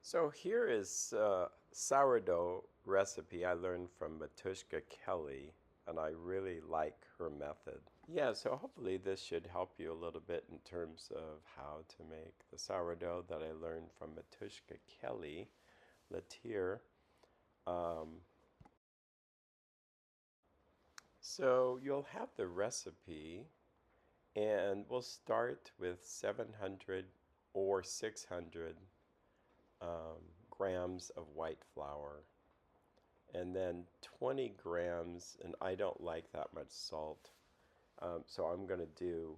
So here is a sourdough recipe I learned from Matushka Kelly, and I really like her method. Yeah, so hopefully this should help you a little bit in terms of how to make the sourdough that I learned from Matushka Kelly, Latier. Um, so you'll have the recipe, and we'll start with 700 or 600 grams of white flour, and then 20 grams, and I don't like that much salt, so I'm going to do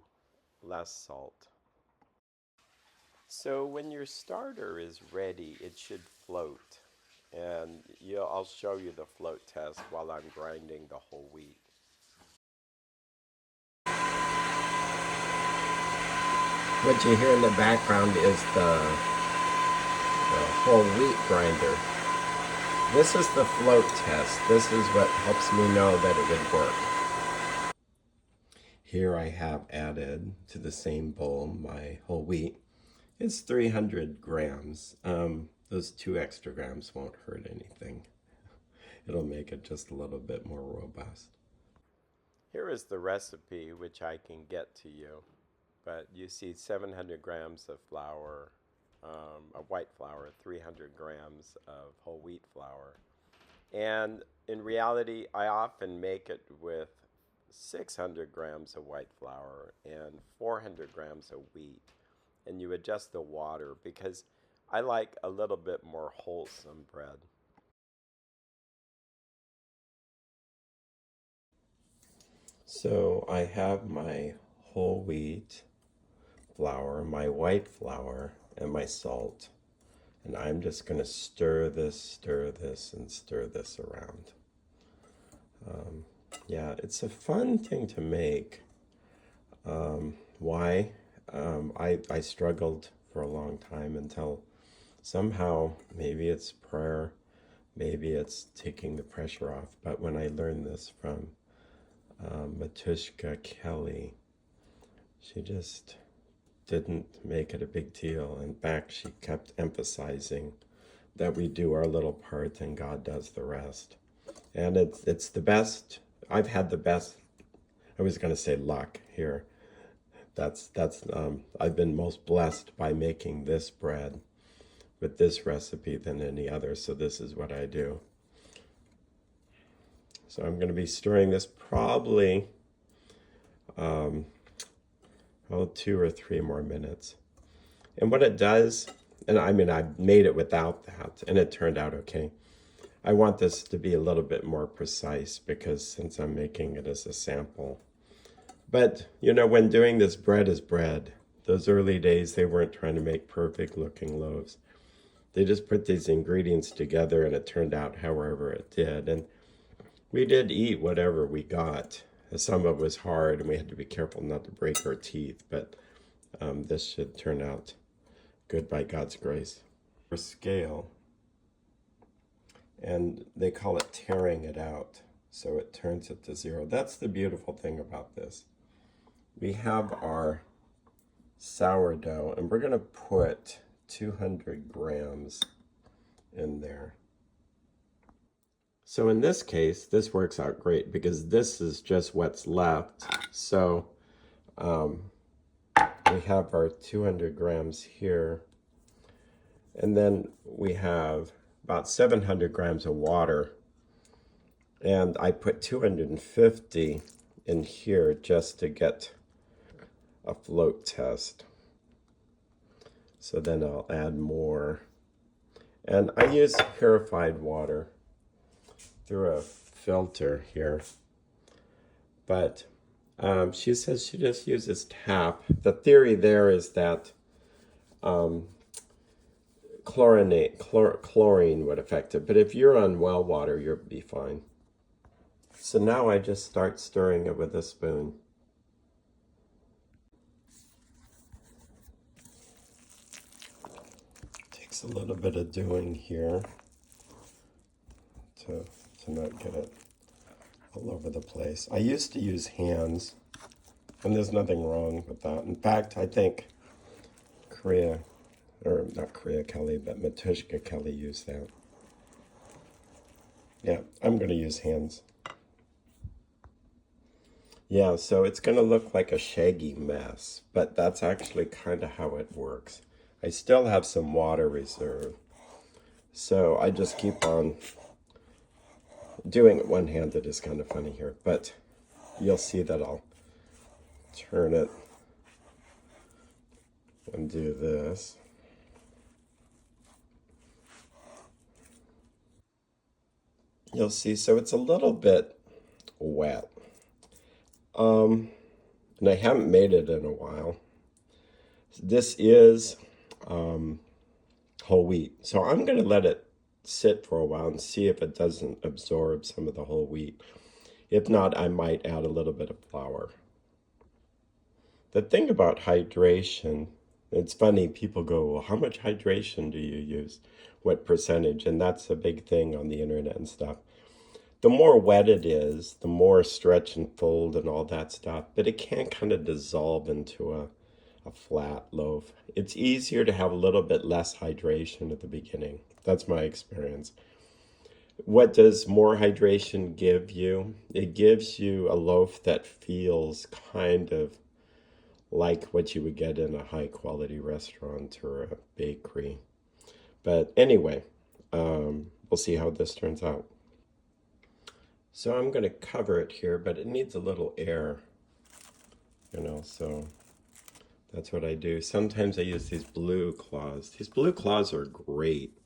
less salt. So when your starter is ready, it should float, and I'll show you the float test while I'm grinding the whole wheat. What you hear in the background is the whole wheat grinder. This is the float test. This is what helps me know that it would work. Here I have added to the same bowl my whole wheat. It's 300 grams. Those 2 extra grams won't hurt anything. It'll make it just a little bit more robust. Here is the recipe, which I can get to you. But you see 700 grams of flour, of white flour, 300 grams of whole wheat flour. And in reality, I often make it with 600 grams of white flour and 400 grams of wheat. And you adjust the water because I like a little bit more wholesome bread. So I have my whole wheat flour, my white flour, and my salt. And I'm just going to stir this, and stir this around. Yeah, it's a fun thing to make. Why? I struggled for a long time until somehow, maybe it's prayer, maybe it's taking the pressure off. But when I learned this from Matushka Kelly, she just didn't make it a big deal. In fact, she kept emphasizing that we do our little part and God does the rest. And it's the best. I've had the best. I was going to say luck here. That's I've been most blessed by making this bread with this recipe than any other. So this is what I do. So I'm going to be stirring this probably 2 or 3 more minutes. And what it does, and I mean, I made it without that, and it turned out okay. I want this to be a little bit more precise because since I'm making it as a sample. But, when doing this, bread is bread. Those early days, they weren't trying to make perfect looking loaves. They just put these ingredients together and it turned out however it did. And we did eat whatever we got. Some of it was hard and we had to be careful not to break our teeth, but this should turn out good by God's grace. For scale, and they call it tearing it out, so it turns it to 0. That's the beautiful thing about this. We have our sourdough, and we're going to put 200 grams in there. So in this case, this works out great because this is just what's left. So we have our 200 grams here, and then we have about 700 grams of water, and I put 250 in here just to get a float test. So then I'll add more. And I use purified water through a filter here. But she says she just uses tap. The theory there is that chlorine would affect it. But if you're on well water, you'll be fine. So now I just start stirring it with a spoon. Takes a little bit of doing here to not get it all over the place. I used to use hands, and there's nothing wrong with that. In fact, I think Korea or not Korea Kelly, but Matushka Kelly used that. Yeah, I'm going to use hands. Yeah, so it's going to look like a shaggy mess, but that's actually kind of how it works. I still have some water reserve, so I just keep on doing it one-handed is kind of funny here, but you'll see that I'll turn it and do this. You'll see, so it's a little bit wet. Um, and I haven't made it in a while. This is um, whole wheat. So I'm going to let it sit for a while and see if it doesn't absorb some of the whole wheat. If not, I might add a little bit of flour. The thing about hydration, it's funny, people go, well, how much hydration do you use? What percentage? And that's a big thing on the internet and stuff. The more wet it is, the more stretch and fold and all that stuff, but it can kind of dissolve into a flat loaf. It's easier to have a little bit less hydration at the beginning. That's my experience. What does more hydration give you? It gives you a loaf that feels kind of like what you would get in a high quality restaurant or a bakery. But anyway, we'll see how this turns out. So I'm going to cover it here, but it needs a little air, so that's what I do. Sometimes I use these blue cloths. These blue cloths are great.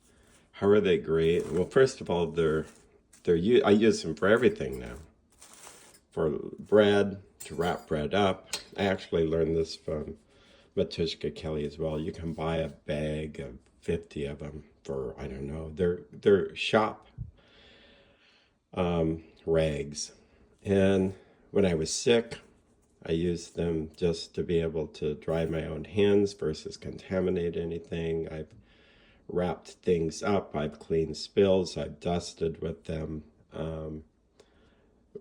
How are they great? Well, first of all, I use them for everything now. For bread, to wrap bread up. I actually learned this from Matushka Kelly as well. You can buy a bag of 50 of them for, I don't know, they're shop rags. And when I was sick, I used them just to be able to dry my own hands versus contaminate anything. I've wrapped things up, I've cleaned spills, I've dusted with them.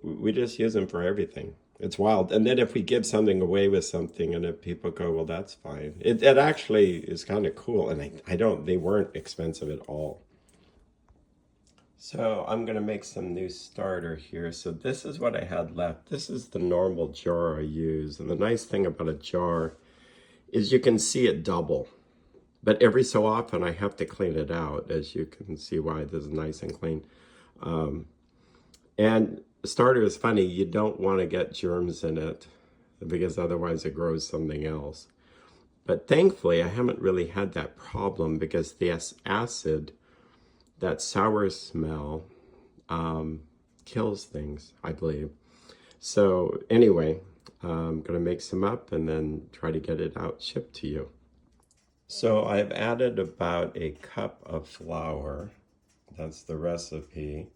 We just use them for everything. It's wild. And then if we give something away with something and if people go, well, that's fine. It actually is kind of cool. And I don't, they weren't expensive at all. So I'm going to make some new starter here. So this is what I had left. This is the normal jar I use. And the nice thing about a jar is you can see it double. But every so often I have to clean it out, as you can see why this is nice and clean. And starter is funny, you don't want to get germs in it because otherwise it grows something else. But thankfully, I haven't really had that problem because the acid, that sour smell, kills things, I believe. So anyway, I'm going to make some up and then try to get it out shipped to you. So I've added about a cup of flour. That's the recipe.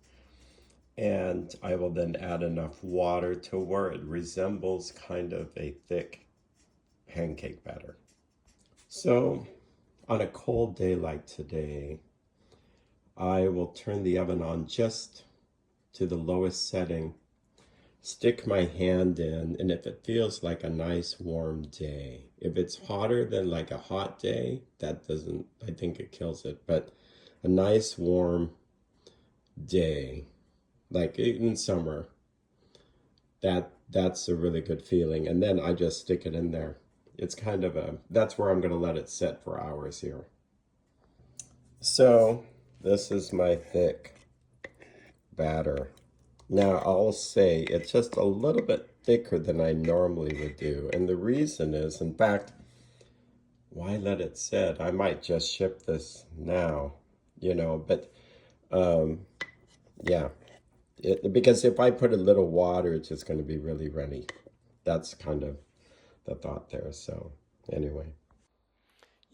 And I will then add enough water to where it resembles kind of a thick pancake batter. So on a cold day like today, I will turn the oven on just to the lowest setting, stick my hand in, and if it feels like a nice warm day, if it's hotter than like a hot day, that doesn't, I think it kills it, but a nice warm day, like in summer, that's a really good feeling. And then I just stick it in there. It's kind of that's where I'm going to let it sit for hours here. So this is my thick batter. Now I'll say it's just a little bit thicker than I normally would do. And the reason is, in fact, why let it sit? I might just ship this now, but yeah. Because if I put a little water, it's just going to be really runny. That's kind of the thought there. So, anyway.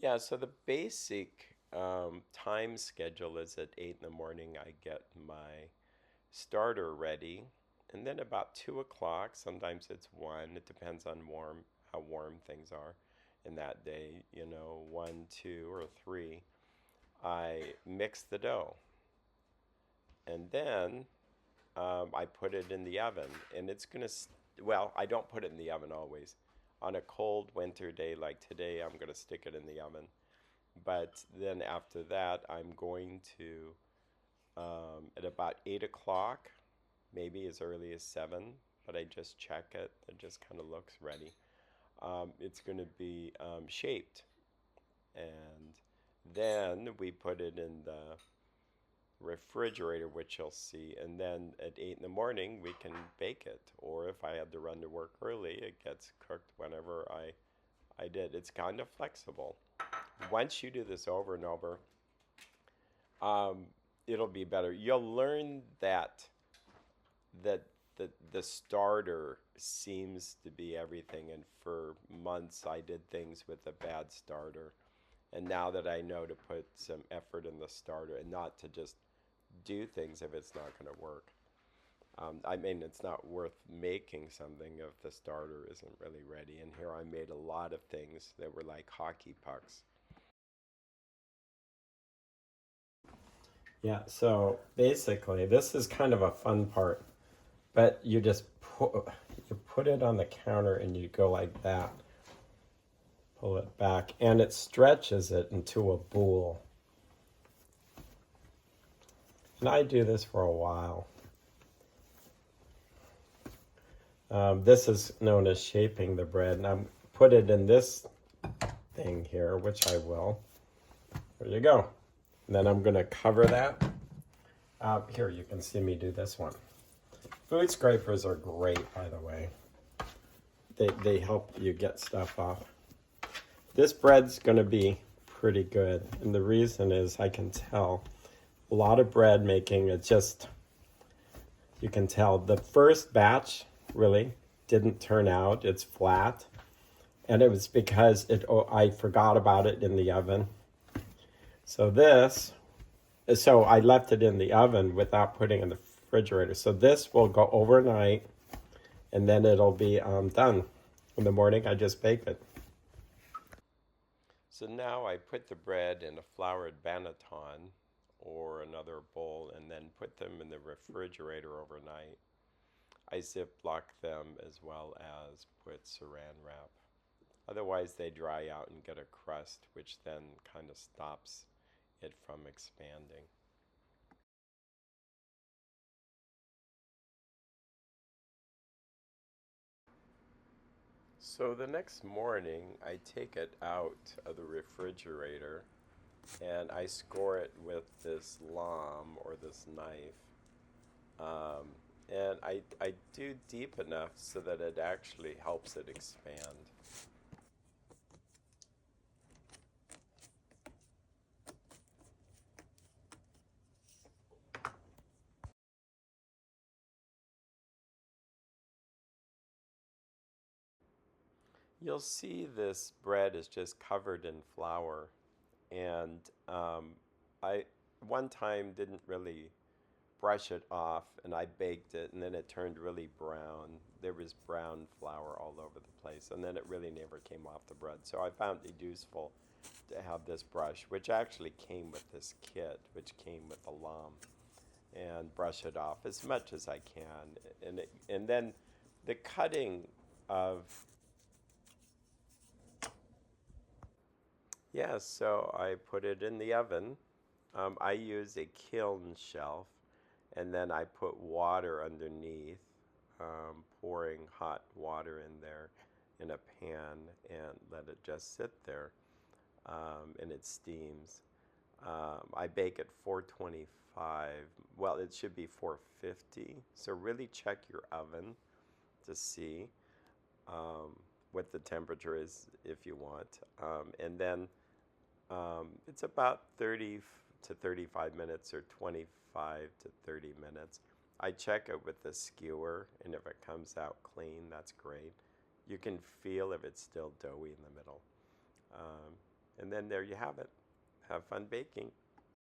Yeah, so the basic time schedule is at 8 in the morning, I get my starter ready. And then about 2 o'clock, sometimes it's 1, it depends on how warm things are in that day, 1, 2, or 3, I mix the dough. And then I put it in the oven, and it's gonna. Well, I don't put it in the oven always. On a cold winter day like today, I'm gonna stick it in the oven, But then after that, I'm going to, at about 8 o'clock, maybe as early as 7, but I just check it. It just kind of looks ready. It's going to be shaped. And then we put it in the refrigerator, which you'll see. And then at 8 in the morning, we can bake it. Or if I had to run to work early, it gets cooked whenever I did. It's kind of flexible. Once you do this over and over, um, it'll be better. You'll learn that the starter seems to be everything. And for months, I did things with a bad starter. And now that I know to put some effort in the starter and not to just do things if it's not going to work. I mean, it's not worth making something if the starter isn't really ready. And here I made a lot of things that were like hockey pucks. Yeah, so basically, this is kind of a fun part, but you put it on the counter and you go like that, pull it back, and it stretches it into a bowl. And I do this for a while. This is known as shaping the bread, and I'm put it in this thing here, which I will. There you go. And then I'm going to cover that. Here, you can see me do this one. Food scrapers are great, by the way. They help you get stuff off. This bread's going to be pretty good, and the reason is I can tell a lot of bread making, it just, you can tell the first batch really didn't turn out. It's flat, and it was because I forgot about it in the oven. So I left it in the oven without putting it in the refrigerator. So this will go overnight, and then it'll be done. In the morning, I just bake it. So now I put the bread in a floured banneton or another bowl and then put them in the refrigerator overnight. I ziplock them as well as put saran wrap. Otherwise, they dry out and get a crust, which then kind of stops it from expanding. So the next morning, I take it out of the refrigerator and I score it with this lom or this knife. Um, and I do deep enough so that it actually helps it expand. You'll see this bread is just covered in flour. And I one time didn't really brush it off and I baked it and then it turned really brown. There was brown flour all over the place and then it really never came off the bread. So I found it useful to have this brush, which actually came with this kit, which came with the lom, and brush it off as much as I can. And then the cutting of, yeah, so I put it in the oven. I use a kiln shelf, and then I put water underneath, pouring hot water in there in a pan and let it just sit there, and it steams. I bake at 425. Well, it should be 450. So really check your oven to see what the temperature is if you want. And then it's about 30 to 35 minutes or 25 to 30 minutes. I check it with the skewer, and if it comes out clean, that's great. You can feel if it's still doughy in the middle. And then there you have it. Have fun baking.